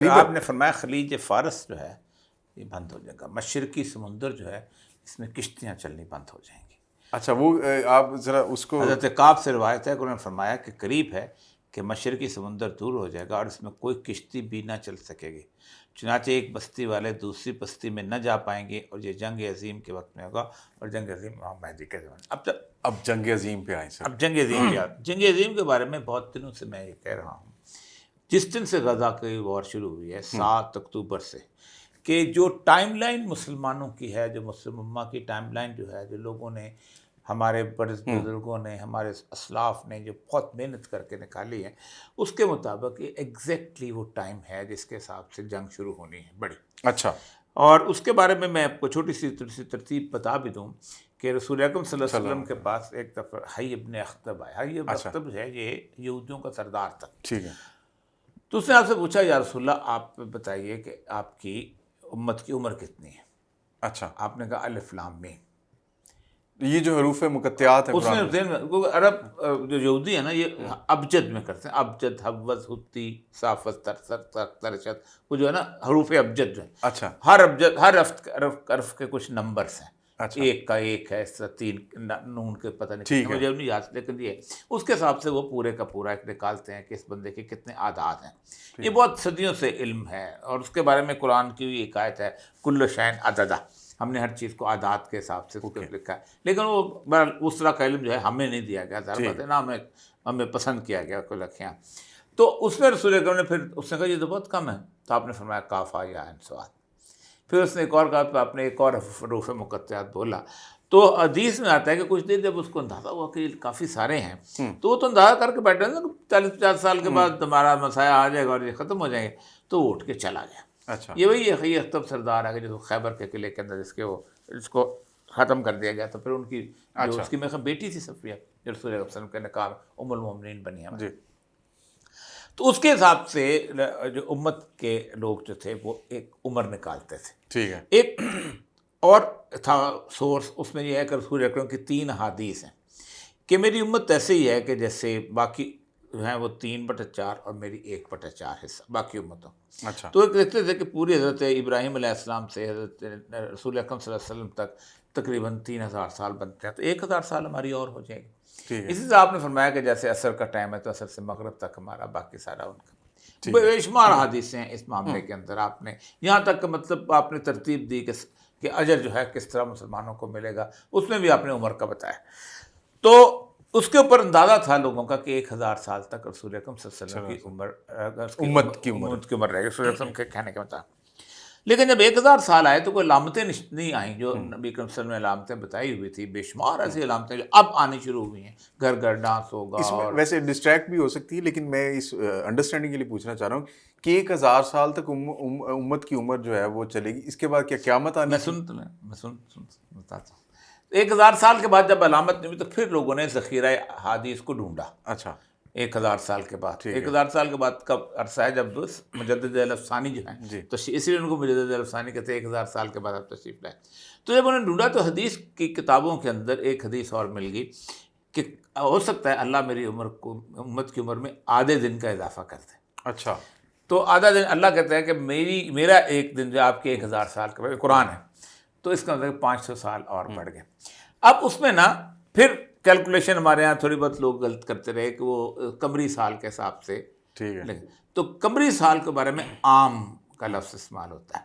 آپ نے فرمایا خلیج فارس جو ہے یہ بند ہو جائے گا، مشرقی سمندر جو ہے اس میں کشتیاں چلنی بند ہو جائیں گی۔ اچھا، وہ آپ ذرا اس کو حضرت کعب سے روایت ہے کہ انہوں نے فرمایا کہ قریب ہے کہ مشرقی سمندر دور ہو جائے گا اور اس میں کوئی کشتی بھی نہ چل سکے گی، چنانچہ ایک بستی والے دوسری بستی میں نہ جا پائیں گے، اور یہ جنگ عظیم کے وقت میں ہوگا، اور جنگ عظیم امام مہدی کے زمانے۔ اب جنگ عظیم پہ آئیں سر۔ اب جنگ عظیم کیا؟ جنگ عظیم کے بارے میں بہت دنوں سے میں یہ کہہ رہا ہوں، جس دن سے غزہ کی وار شروع ہوئی ہے 7 اکتوبر سے، کہ جو ٹائم لائن مسلمانوں کی ہے، جو مسلم امہ کی ٹائم لائن جو ہے، جو لوگوں نے، ہمارے بڑے بزرگوں نے، ہمارے اسلاف نے جو بہت محنت کر کے نکالی ہے، اس کے مطابق یہ ایگزیکٹلی وہ ٹائم ہے جس کے حساب سے جنگ شروع ہونی ہے بڑی۔ اچھا، اور اس کے بارے میں آپ کو چھوٹی سی ترتیب بتا بھی دوں کہ رسول اکرم صلی اللہ علیہ وسلم کے پاس ایک دفعہ حی ابن اخطب آیا۔ حی ابن اخطب ہے یہ یہودیوں کا سردار تھا۔ ٹھیک ہے۔ تو اس نے آپ سے پوچھا، یا رسول اللہ آپ بتائیے کہ آپ کی امت کی عمر کتنی ہے؟ اچھا، آپ نے کہا الف لام میم۔ یہ جو حروف مقطعات ہیں اس نے قرآن ذہن میں، کیونکہ عرب جو یہودی ہے نا یہ ابجد میں کرتے ہیں، ابجد، حوز، ہتی، صافت، ترست، ترشت، وہ جو ہے نا حروف ابجد جو ہیں، اچھا ہر ابجد، ہر حرف کے کچھ نمبرز ہیں، اچھا ایک کا ایک ہے، اس طرح 3 نون کے پتہ نہیں ٹھیک کتنے، ہے۔ مجھے نہیں یاد، لیکن یہ اس کے حساب سے وہ پورے کا پورا ایک نکالتے ہیں کہ اس بندے کے کتنے اعداد ہیں۔ یہ بہت صدیوں سے علم ہے، اور اس کے بارے میں قرآن کی بھی ایک آیت ہے، کل شیء عددہ، ہم نے ہر چیز کو اعداد کے حساب سے اس کو لکھا ہے، لیکن وہ بہرحال اس طرح کا علم جو ہے ہمیں نہیں دیا گیا، ظاہر بات ہے نا، ہمیں پسند کیا گیا کو لکھیں۔ تو اس میں رسول اکرم نے پھر اس نے کہا یہ تو بہت کم ہے، تو آپ نے فرمایا کافا یا عین صاد۔ پھر اس نے ایک اور کہا، تو آپ نے ایک اور حروف مقطعات بولا۔ تو حدیث میں آتا ہے کہ کچھ دیر جب اس کو اندازہ ہوا کہ کافی سارے ہیں، تو وہ تو اندازہ کر کے بیٹھے نا 40-50 سال کے بعد ہمارا مسائل آ جائے گا اور یہ ختم ہو جائیں گے، تو وہ اٹھ کے چلا گیا۔ اچھا، یہ وہی ہے اختب سردار ہے جو خیبر کے قلعے کے اندر اس کو ختم کر دیا گیا، تو پھر ان کی جو اس کی میرے بیٹی تھی صفیہ، جو رسول اللہ صلی اللہ علیہ وسلم کے نکاح ام المومنین بنی ہے، جی، تو اس کے حساب سے جو امت کے لوگ جو تھے وہ ایک عمر نکالتے تھے۔ ٹھیک ہے۔ ایک اور تھا سورس، اس میں یہ ہے کہ رسول اکرم کی 3 احادیث ہیں کہ میری امت ایسے ہی ہے کہ جیسے باقی ہیں وہ 3/4 اور میری 1/4 حصہ باقی امتوں۔ اچھا، تو ایک دیکھتے تھے کہ پوری حضرت ابراہیم علیہ السلام سے حضرت رسول اکرم صلی اللہ علیہ وسلم تک تقریباً 3000 سال بنتے ہیں، تو 1000 سال ہماری اور ہو جائے گی۔ ٹھیک ہے۔ اسی سے آپ نے فرمایا کہ جیسے عصر کا ٹائم ہے تو عصر سے مغرب تک ہمارا، باقی سارا ان کا۔ بے شمار حدیثیں ہیں اس معاملے کے اندر، آپ نے یہاں تک کہ مطلب آپ نے ترتیب دی کہ اجر جو ہے کس طرح مسلمانوں کو ملے گا، اس میں بھی آپ نے عمر کا بتایا۔ تو اس کے اوپر اندازہ تھا لوگوں کا کہ 1000 سال تک رسول اکرم صلی اللہ علیہ وسلم کی عمر، امت کی عمر رہے گی، رسول اکرم کے کہنے کے مطابق۔ لیکن جب 1000 سال آئے تو کوئی علامتیں نہیں آئیں جو نبی اکرم صلی اللہ علیہ وسلم نے علامتیں بتائی ہوئی تھی، بے شمار ایسی علامتیں جو اب آنی شروع ہوئی ہیں، گھر گھر ڈانس ہوگا۔ اس میں اور ویسے ڈسٹریکٹ بھی ہو سکتی ہے، لیکن میں اس انڈرسٹینڈنگ کے لیے پوچھنا چاہ رہا ہوں کہ 1000 سال تک امت کی عمر جو ہے وہ چلے گی، اس کے بعد کیا قیامت آنی؟ میں بتاتا ہوں۔ 1000 سال کے بعد جب علامت نہیں ہوئی تو پھر لوگوں نے ذخیرہ حدیث کو ڈھونڈا۔ اچھا، 1000 سال کے بعد، 1000 سال کے بعد کب عرصہ ہے جب مجدد الافسانی جو ہیں، تو اسی لیے ان کو مجدد الافسانی کہتے ہیں، 1000 سال کے بعد آپ تشریف لائے۔ تو جب انہوں نے ڈھونڈا تو حدیث کی کتابوں کے اندر ایک حدیث اور مل گئی کہ ہو سکتا ہے اللہ میری امت کی عمر میں آدھے دن کا اضافہ کر دے۔ اچھا، تو آدھا دن اللہ کہتا ہے کہ میرا ایک دن جو آپ کے 1000 سال کے بعد، قرآن ہے، تو اس کا مطلب 500 سال اور بڑھ گئے۔ اب اس میں نا پھر کیلکولیشن ہمارے ہاں تھوڑی بہت لوگ غلط کرتے رہے کہ وہ قمری سال کے حساب سے، ٹھیک ہے، تو قمری سال کے بارے میں عام کا لفظ استعمال ہوتا ہے،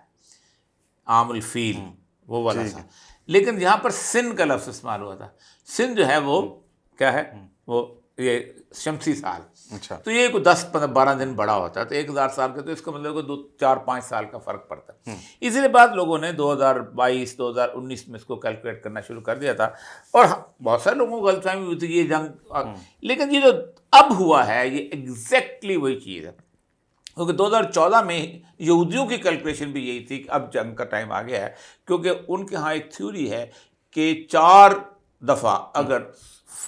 عام الفیل، وہ والا سال، لیکن یہاں پر سن کا لفظ استعمال ہوا تھا۔ سن جو ہے وہ کیا ہے، وہ یہ شمسی سال۔ اچھا، تو یہ کوئی 10-12 دن بڑا ہوتا ہے، تو 1000 سال کا، تو اس کا مطلب کوئی 2-4-5 سال کا فرق پڑتا ہے۔ اسی لیے بعد لوگوں نے 2022-2019 میں اس کو کیلکولیٹ کرنا شروع کر دیا تھا، اور بہت سارے لوگوں کو غلط فہمی ہوئی تھی یہ جنگ، لیکن یہ جو اب ہوا ہے یہ ایگزیکٹلی وہی چیز ہے، کیونکہ 2014 میں یہودیوں کی کیلکولیشن بھی یہی تھی کہ اب جنگ کا ٹائم آ گیا ہے، کیونکہ ان کے ہاں ایک تھیوری ہے کہ 4 دفعہ اگر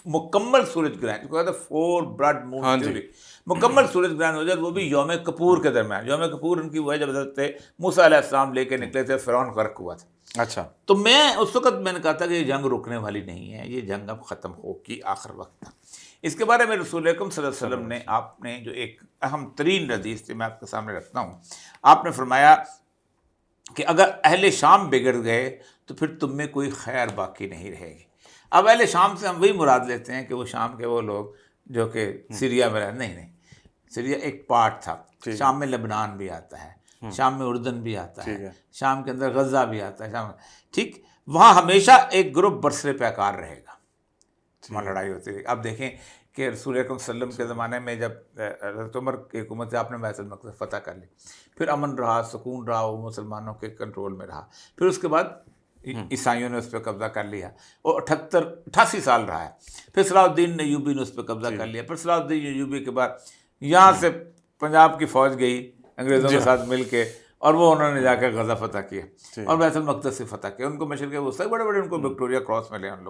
مکمل سورج گرہن، جو کہتے ہیں 4 بلڈ مون تھیوری، مکمل سورج گرہن ہو جائے وہ بھی یوم کپور کے درمیان، یوم کپور ان کی وہ ہے جب حضرت موسیٰ علیہ السلام لے کے نکلے تھے، فرعون غرق ہوا تھا۔ اچھا، تو میں اس وقت میں نے کہا تھا کہ یہ جنگ رکنے والی نہیں ہے، یہ جنگ اب ختم ہوگی، آخر وقت تھا۔ اس کے بارے میں رسول اکرم صلی اللہ علیہ وسلم نے آپ نے جو ایک اہم ترین حدیث تھی میں آپ کے سامنے رکھتا ہوں. آپ نے فرمایا کہ اگر اہل شام بگڑ گئے تو پھر تم میں کوئی خیر باقی نہیں رہے گی. اب اہل شام سے ہم وہی مراد لیتے ہیں کہ وہ شام کے وہ لوگ جو کہ سیریا میں نہیں, سیریا ایک پارٹ تھا. شام میں لبنان بھی آتا ہے, شام میں اردن بھی آتا ہے, شام کے اندر غزہ بھی آتا ہے, شام ٹھیک, وہاں ہمیشہ ایک گروپ برسر پیکار رہے گا, وہاں لڑائی ہوتی رہی. اب دیکھیں کہ رسول اکرم صلی اللہ علیہ وسلم کے زمانے میں جب حضرت عمر کی حکومت سے آپ نے بیت المقدس فتح کر لی, پھر امن رہا, سکون رہا, وہ مسلمانوں کے کنٹرول میں رہا. پھر اس کے بعد عیسائیوں نے اس پہ قبضہ کر لیا, اور 88 سال رہا ہے. پھر صلاح الدین ایوبی نے اس پہ قبضہ کر لیا. پھر صلاح الدین ایوبی کے بعد یہاں سے پنجاب کی فوج گئی انگریزوں کے ساتھ مل کے, اور وہ انہوں نے جا کے غزہ فتح کیا اور بیت المقدس سے فتح کیا. ان کو مشرق وسطی بڑے بڑے ان کو وکٹوریا کراس ملے, ان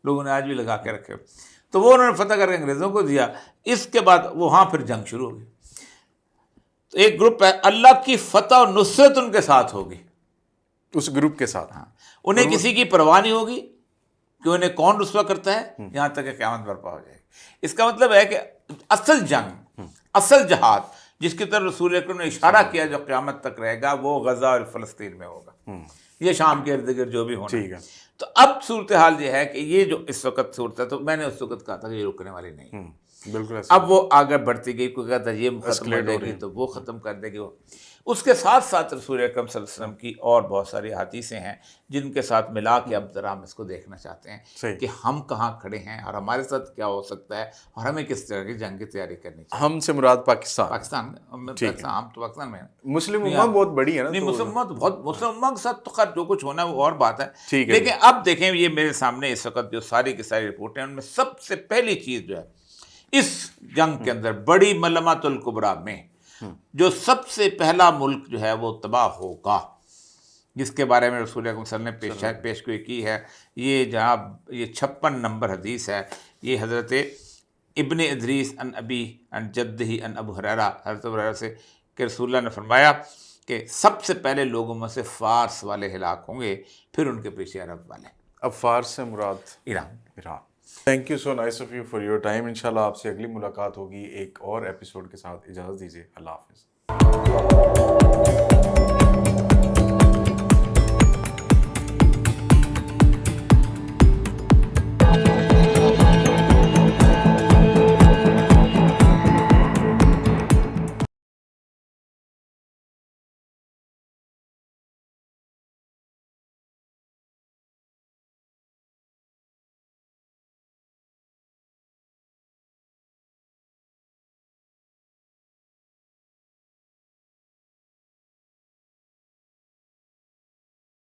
لوگوں نے آج بھی لگا کے رکھے. تو وہ انہوں نے فتح کر کے انگریزوں کو دیا. اس کے بعد وہاں پھر جنگ شروع ہوگی. تو ایک گروپ ہے, اللہ کی فتح و نصرت ان کے ساتھ ہوگی, اس گروپ کے ساتھ. ہاں, انہیں کسی کی پرواہ نہیں ہوگی کہ انہیں کون رسوا کرتا ہے, یہاں تک کہ قیامت برپا ہو جائے گی. اس کا مطلب ہے کہ اصل جنگ, اصل جہاد جس کی طرف رسول اکرم نے اشارہ کیا جو قیامت تک رہے گا, وہ غزہ اور فلسطین میں ہوگا, یہ شام کے ارد گرد جو بھی ہونا. ٹھیک ہے. تو اب صورتحال یہ ہے کہ یہ جو اس وقت صورت ہے, تو میں نے اس وقت کہا تھا کہ یہ رکنے والی نہیں. بالکل. اب وہ آگے بڑھتی گئی, کوئی کہتا ہے یہ ختم ہو جائے گی تو وہ ختم کر دے گی. وہ اس کے ساتھ ساتھ رسول اکرم صلی اللہ علیہ وسلم کی اور بہت ساری حدیثیں ہیں جن کے ساتھ ملا کے اب ذرا ہم اس کو دیکھنا چاہتے ہیں کہ ہم کہاں کھڑے ہیں اور ہمارے ساتھ کیا ہو سکتا ہے اور ہمیں کس طرح کی جنگ کی تیاری کرنی چاہیے. ہم سے مراد پاکستان ہم تو پاکستان میں, مسلم امت بہت بڑی ہے نا. نہیں, مسلم امت بہت, مسلم امت کے ساتھ تو خیر جو کچھ ہونا ہے وہ اور بات ہے. لیکن اب دیکھیں یہ میرے سامنے اس وقت جو ساری کی ساری رپورٹیں, ان میں سب سے پہلی چیز جو ہے اس جنگ کے اندر بڑی ملمت الکبریٰ میں جو سب سے پہلا ملک جو ہے وہ تباہ ہوگا, جس کے بارے میں رسول اکرم صلی اللہ علیہ وسلم نے پیش گوئی کی ہے. یہ جناب یہ 56 نمبر حدیث ہے. یہ حضرت ابن ادریس ان ابی ان جدہ ان ابو ہریرہ, حضرت ابو ہریرہ سے کہ رسول اللہ نے فرمایا کہ سب سے پہلے لوگوں میں سے فارس والے ہلاک ہوں گے, پھر ان کے پیچھے عرب والے. اب فارس سے مراد Iran. Thank you so nice of you for your time. انشاءاللہ آپ سے اگلی ملاقات ہوگی ایک اور ایپیسوڈ کے ساتھ. اجازت دیجیے, اللہ حافظ.